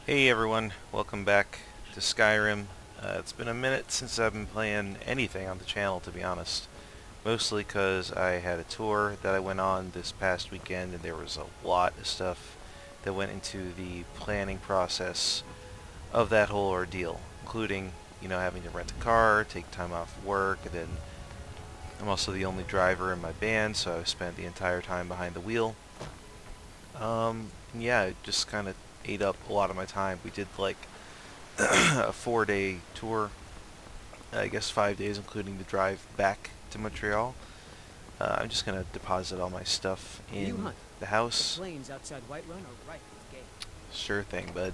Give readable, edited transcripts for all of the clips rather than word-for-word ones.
Hey everyone, welcome back to Skyrim. It's been a minute since I've been playing anything on the channel, to be honest. Mostly because I had a tour that I went on this past weekend and there was a lot of stuff that went into the planning process of that whole ordeal, including, having to rent a car, take time off work, and then I'm also the only driver in my band, so I spent the entire time behind the wheel. And yeah, it just kind of ate up a lot of my time. We did like a 4-day tour, I guess 5 days including the drive back to Montreal. I'm just gonna deposit all my stuff Do you in hunt? the The house. plains outside Whiterun are ripe with game. Sure thing, bud.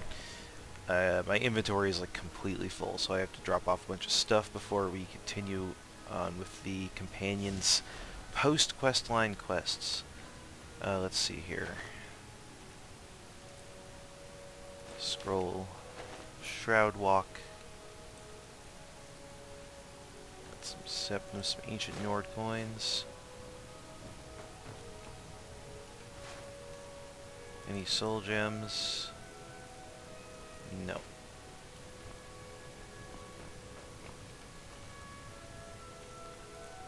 My inventory is like completely full, so I have to drop off a bunch of stuff before we continue on with the companions' post-questline quests. Let's see here. Scroll. Shroud Walk. Some ancient Nord coins. Any soul gems? No.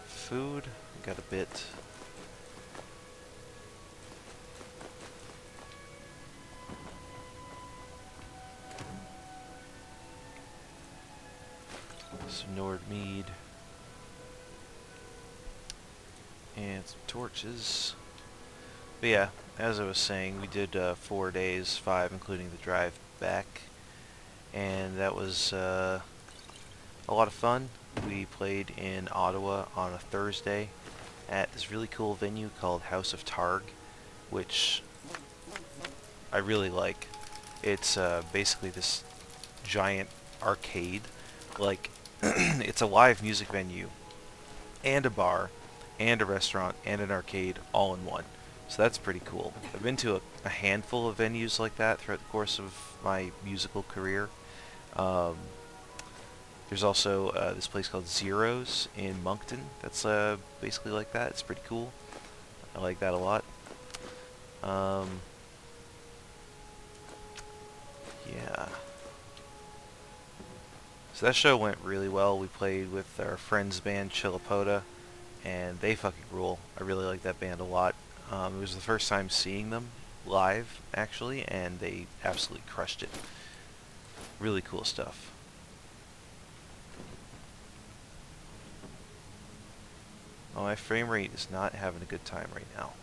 Food? Got a bit. Some Nord mead. And some torches. But yeah, as I was saying, we did 4 days, 5 including the drive back. And that was a lot of fun. We played in Ottawa on a Thursday at this really cool venue called House of Targ, which I really like. It's basically this giant arcade. Like, it's a live music venue and a bar and a restaurant and an arcade all in one. So that's pretty cool. I've been to a handful of venues like that throughout the course of my musical career. Um, there's also this place called Zeros in Moncton that's basically like that. It's pretty cool. I like that a lot. Um, yeah. So that show went really well. We played with our friends band Chilapota, and they fucking rule. I really like that band a lot. It was the first time seeing them live, actually, and they absolutely crushed it. Really cool stuff. Oh, my frame rate is not having a good time right now.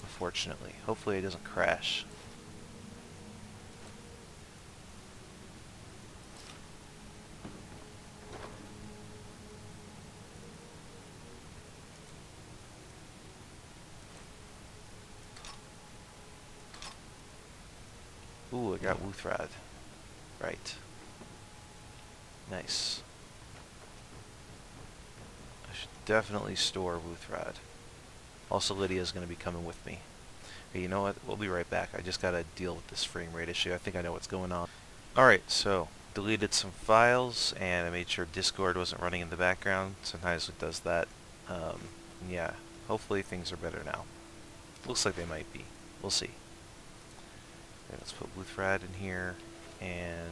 Unfortunately. Hopefully it doesn't crash. Ooh, I got Wuthrad. Right. Nice. I should definitely store Wuthrad. Also, Lydia's going to be coming with me. Hey, you know what? We'll be right back. I just got to deal with this frame rate issue. I think I know what's going on. Alright, so deleted some files and I made sure Discord wasn't running in the background. Sometimes it does that. Yeah, hopefully things are better now. Looks like they might be. We'll see. Okay, let's put Wuthrad in here and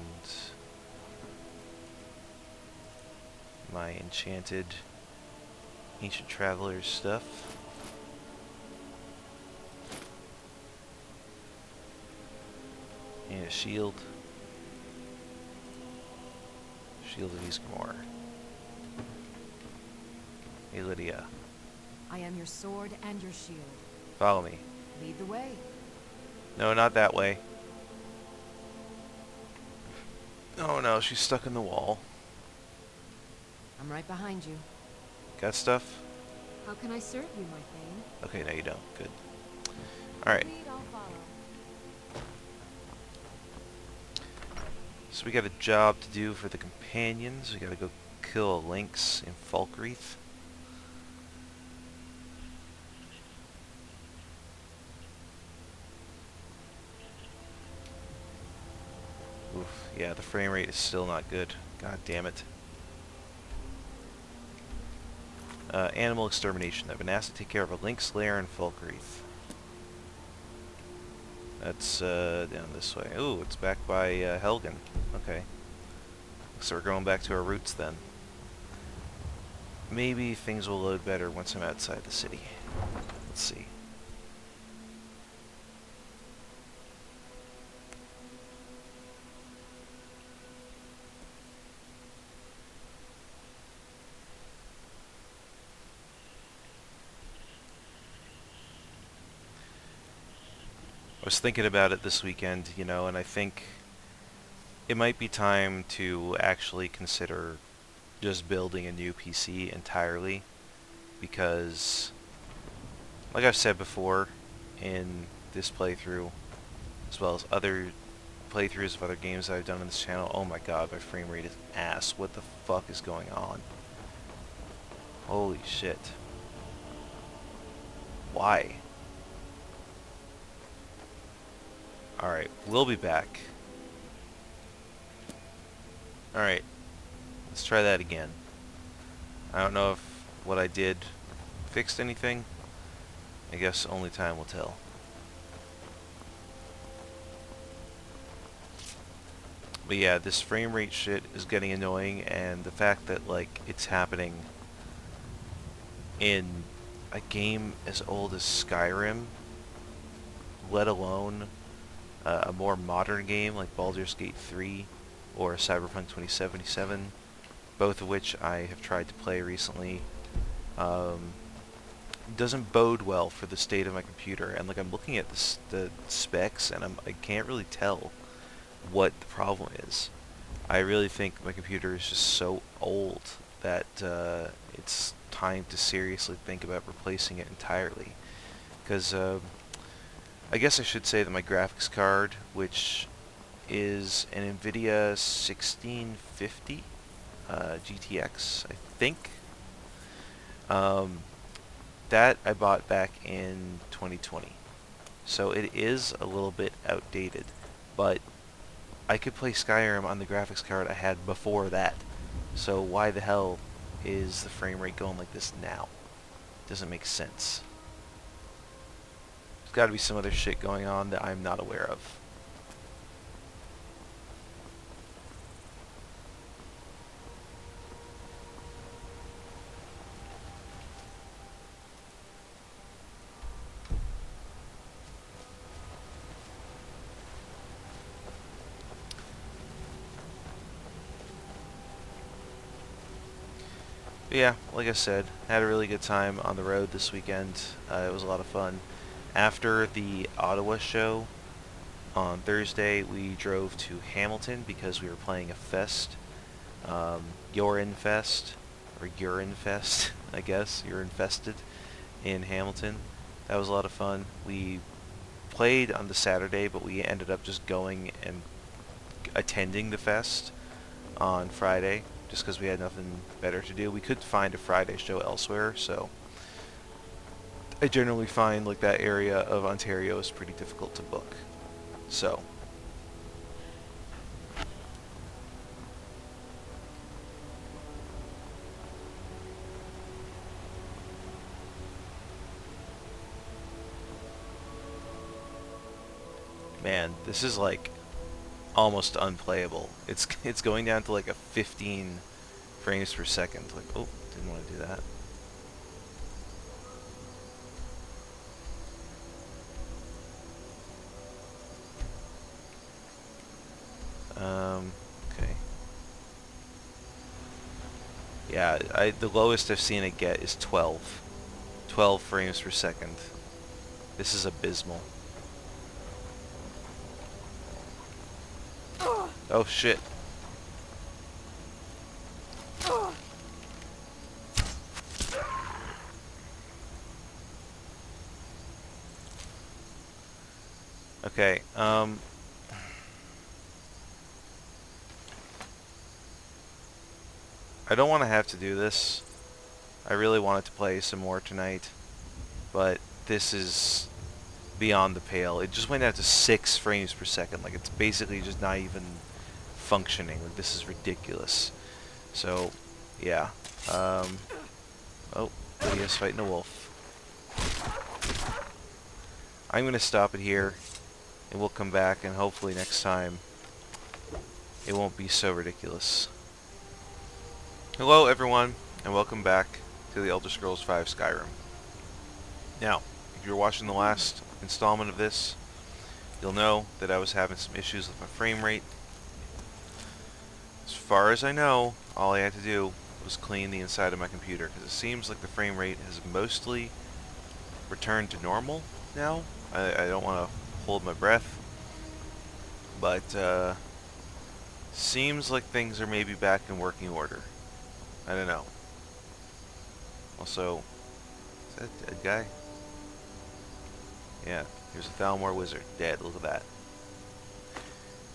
my enchanted ancient travelers stuff. And a shield. Shield of Isgramor. Hey Lydia, I am your sword and your shield. follow me. Lead the way. No, not that way. Oh no, she's stuck in the wall. I'm right behind you. Got stuff? How can I serve you, my thane? Okay, no you don't. Good. Alright, Lead, I'll follow. so we got a job to do for the companions. We gotta go kill a lynx in Falkreath. Oof, yeah, the frame rate is still not good. God damn it. Animal extermination. I've been asked to take care of a lynx lair in Falkreath. That's down this way. Ooh, it's back by Helgen. Okay. So we're going back to our roots then. Maybe things will load better once I'm outside the city. Let's see. I was thinking about it this weekend, you know, and I think it might be time to actually consider just building a new PC entirely, because, like I've said before in this playthrough, as well as other playthroughs of other games that I've done on this channel, oh my god, my frame rate is ass. What the fuck is going on? Holy shit. Why? Alright, we'll be back. Alright, let's try that again. I don't know if what I did fixed anything. I guess only time will tell. But yeah, this frame rate shit is getting annoying, and the fact that, like, it's happening in a game as old as Skyrim, let alone a more modern game like Baldur's Gate 3 or Cyberpunk 2077, both of which I have tried to play recently, doesn't bode well for the state of my computer. And like, I'm looking at the specs, and I can't really tell what the problem is. I really think my computer is just so old that it's time to seriously think about replacing it entirely. Because I guess I should say that my graphics card, which is an NVIDIA 1650 GTX, I think, that I bought back in 2020. So it is a little bit outdated, but I could play Skyrim on the graphics card I had before that. So why the hell is the frame rate going like this now? Doesn't make sense. There's got to be some other shit going on that I'm not aware of. But yeah, like I said, had a really good time on the road this weekend. It was a lot of fun. After the Ottawa show on Thursday, we drove to Hamilton because we were playing a fest, Urine Fest, or Urine Fest, I guess, Urine Fested in Hamilton. That was a lot of fun. We played on the Saturday, but we ended up just going and attending the fest on Friday, just because we had nothing better to do. We could find a Friday show elsewhere, so I generally find like that area of Ontario is pretty difficult to book. So man, this is like almost unplayable. It's going down to like a 15 frames per second. Like, oh, didn't want to do that. Okay. Yeah, the lowest I've seen it get is 12. 12 frames per second. This is abysmal. Oh shit. Okay, I don't want to have to do this. I really wanted to play some more tonight, but this is beyond the pale. It just went down to 6 frames per second. Like, it's basically just not even functioning. Like, this is ridiculous. So, yeah. Oh, Lydia's fighting a wolf. I'm going to stop it here and we'll come back, and hopefully next time it won't be so ridiculous. Hello everyone, and welcome back to the Elder Scrolls V Skyrim. Now, if you're watching the last installment of this, you'll know that I was having some issues with my frame rate. As far as I know, all I had to do was clean the inside of my computer, because it seems like the frame rate has mostly returned to normal now. I don't want to hold my breath, but seems like things are maybe back in working order. I don't know. Also, is that a dead guy? Yeah, here's a Thalmor wizard. Dead, look at that.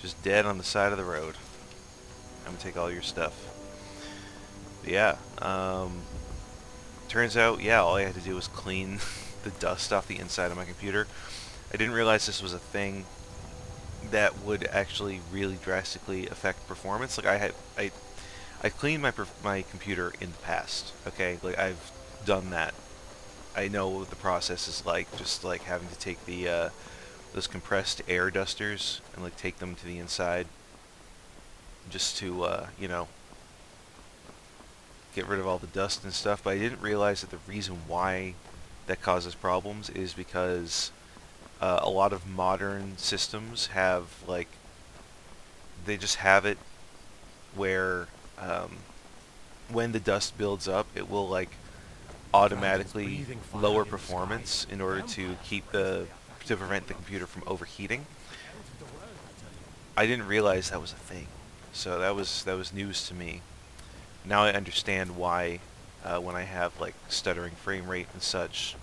Just dead on the side of the road. I'm gonna take all your stuff. But yeah, turns out, yeah, all I had to do was clean the dust off the inside of my computer. I didn't realize this was a thing that would actually really drastically affect performance. Like I cleaned my computer in the past. Okay, like I've done that. I know what the process is like. Just like having to take the those compressed air dusters and like take them to the inside, just to you know, get rid of all the dust and stuff. But I didn't realize that the reason why that causes problems is because a lot of modern systems have, like, they just have it where when the dust builds up, it will like automatically lower performance in order to prevent the computer from overheating. I didn't realize that was a thing, so that was news to me. Now I understand why when I have like stuttering frame rate and such.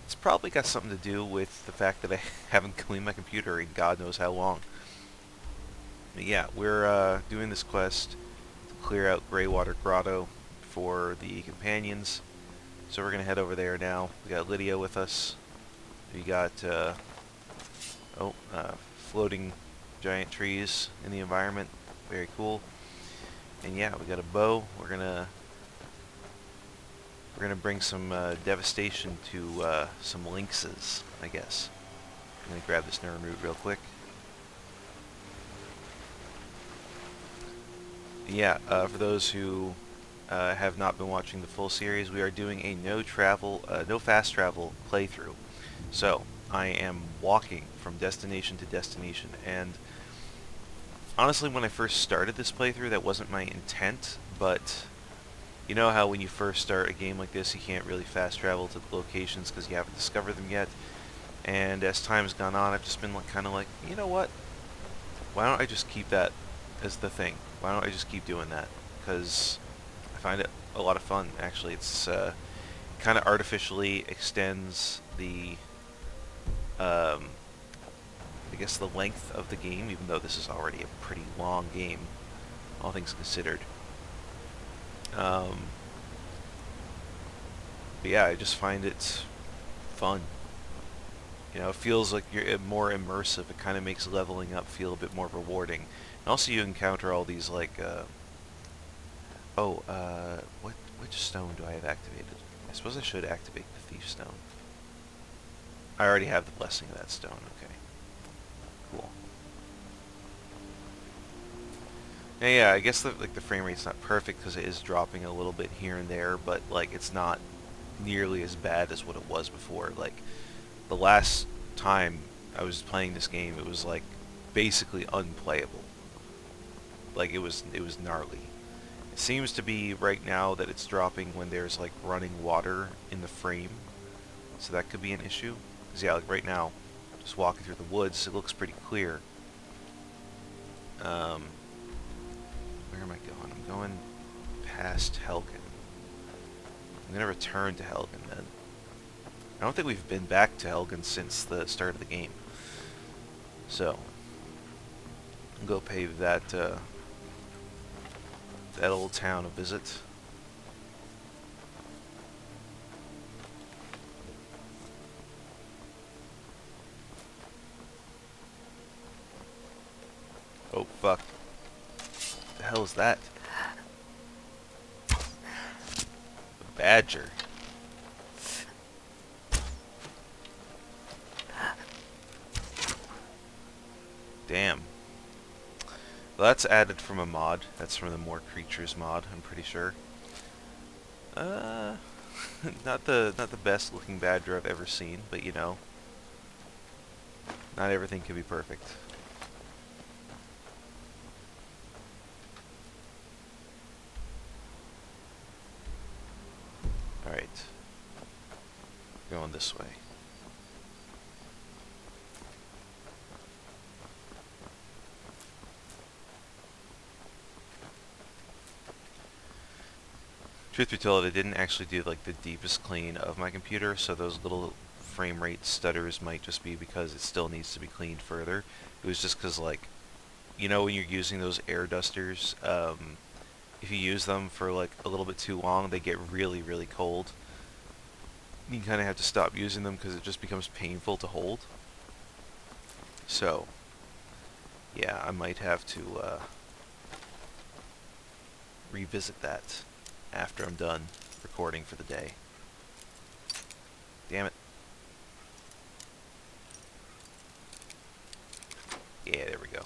It's probably got something to do with the fact that I haven't cleaned my computer in God knows how long. But yeah, we're doing this quest to clear out Greywater Grotto for the companions. So we're gonna head over there now. We got Lydia with us. We got floating giant trees in the environment. Very cool. And yeah, we got a bow. We're gonna bring some devastation to some lynxes, I guess. I'm gonna grab this Nern root real quick. Yeah, for those who have not been watching the full series, we are doing a no fast travel playthrough. So I am walking from destination to destination, and honestly, when I first started this playthrough, that wasn't my intent, but you know how when you first start a game like this, you can't really fast travel to the locations because you haven't discovered them yet. And as time has gone on, I've just been like, kind of like, you know what? Why don't I just keep that as the thing? Why don't I just keep doing that? Because I find it a lot of fun, actually. It's kind of artificially extends the, I guess, the length of the game, even though this is already a pretty long game, all things considered. But yeah, I just find it fun. You know, it feels like you're more immersive. It kind of makes leveling up feel a bit more rewarding. And also you encounter all these, like, which stone do I have activated? I suppose I should activate the Thief Stone. I already have the blessing of that stone, okay. Cool. Yeah, I guess the frame rate's not perfect because it is dropping a little bit here and there, but like it's not nearly as bad as what it was before. Like the last time I was playing this game, it was like basically unplayable. Like it was gnarly. It seems to be right now that it's dropping when there's like running water in the frame, so that could be an issue. 'Cause yeah, like right now, just walking through the woods, it looks pretty clear. Where am I going? I'm going past Helgen. I'm going to return to Helgen then. I don't think we've been back to Helgen since the start of the game. So, I'll go pay that old town a visit. Oh, fuck. What the hell is that? A badger. Damn. Well, that's added from a mod. That's from the More Creatures mod, I'm pretty sure. Uh, not the best looking badger I've ever seen, but you know, not everything can be perfect. Alright. Going this way. Truth be told, I didn't actually do like the deepest clean of my computer, so those little frame rate stutters might just be because it still needs to be cleaned further. It was just because, like, you know, when you're using those air dusters, if you use them for like a little bit too long, they get really, really cold. You kind of have to stop using them because it just becomes painful to hold. So, yeah, I might have to revisit that after I'm done recording for the day. Damn it. Yeah, there we go.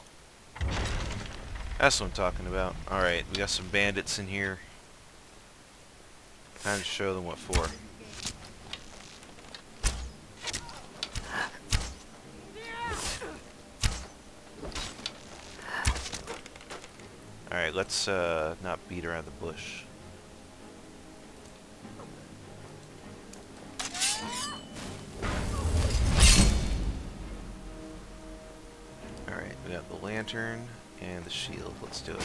That's what I'm talking about. Alright, we got some bandits in here. Time to show them what for. Alright, let's not beat around the bush. Alright, we got the lantern and the shield. Let's do it.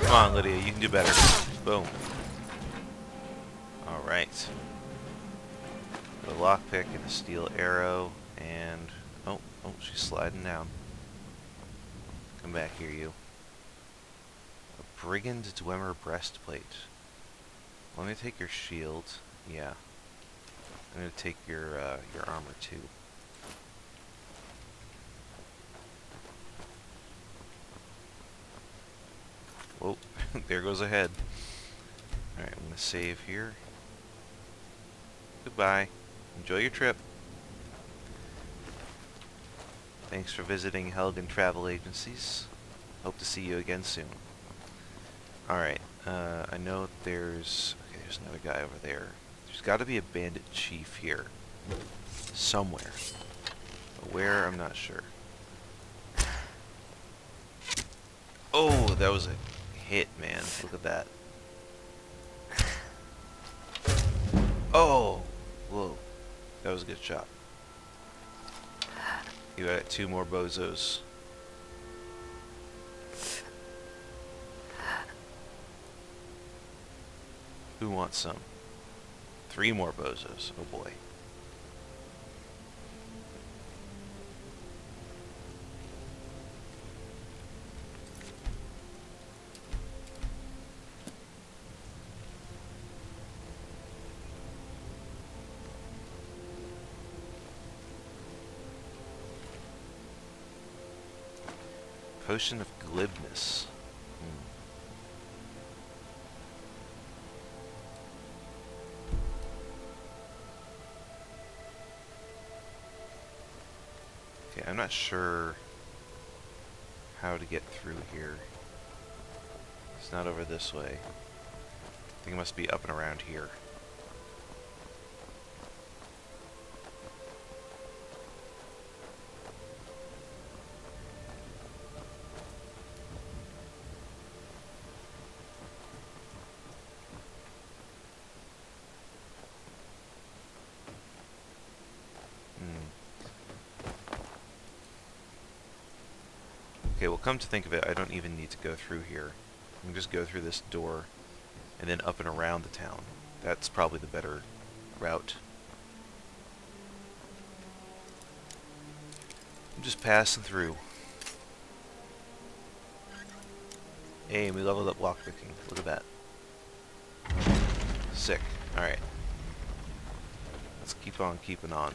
Come on, Lydia, you can do better. Boom. Alright. A lockpick and a steel arrow, and... Oh, she's sliding down. Come back here, you. A brigand Dwemer breastplate. Let me take your shield. Yeah. I'm gonna take your armor too. Whoa, there goes a head. Alright, I'm gonna save here. Goodbye. Enjoy your trip. Thanks for visiting Helgen Travel Agencies. Hope to see you again soon. Alright, I know there's... Okay, there's another guy over there. There's gotta be a bandit chief here. Somewhere. But where, I'm not sure. Oh, that was a hit, man. Look at that. Oh! Whoa. That was a good shot. You got 2 more bozos. Who wants some? 3 more bozos. Oh boy. Potion of glibness. Okay, I'm not sure how to get through here. It's not over this way. I think it must be up and around here. Okay, well, come to think of it, I don't even need to go through here. I can just go through this door and then up and around the town. That's probably the better route. I'm just passing through. Hey, we leveled up lockpicking. Look at that. Sick. Alright. Let's keep on keeping on.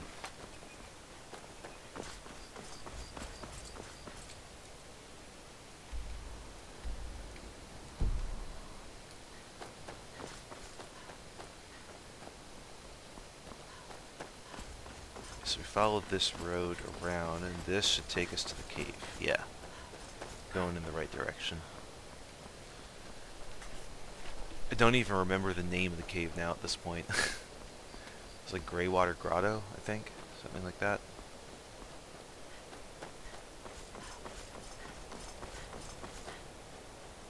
so we followed this road around, and this should take us to the cave. Yeah. Going in the right direction. I don't even remember the name of the cave now at this point. It's like Greywater Grotto, I think. Something like that.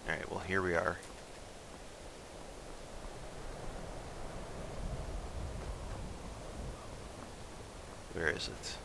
Alright, well here we are. Where is it?